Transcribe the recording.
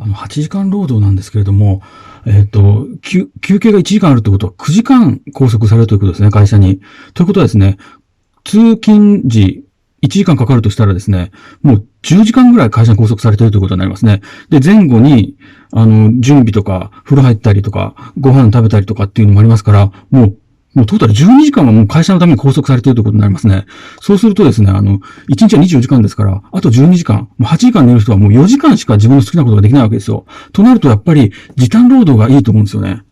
8時間労働なんですけれども、休憩が1時間あるってことは9時間拘束されるということですね、会社に。ということはですね、通勤時1時間かかるとしたらですね、もう10時間ぐらい会社に拘束されているということになりますね。で、前後に、準備とか、風呂入ったりとか、ご飯食べたりとかっていうのもありますから、もうトータル12時間はもう会社のために拘束されているということになりますね。そうするとですね、1日は24時間ですから、あと12時間、もう8時間寝る人はもう4時間しか自分の好きなことができないわけですよ。となるとやっぱり時短労働がいいと思うんですよね。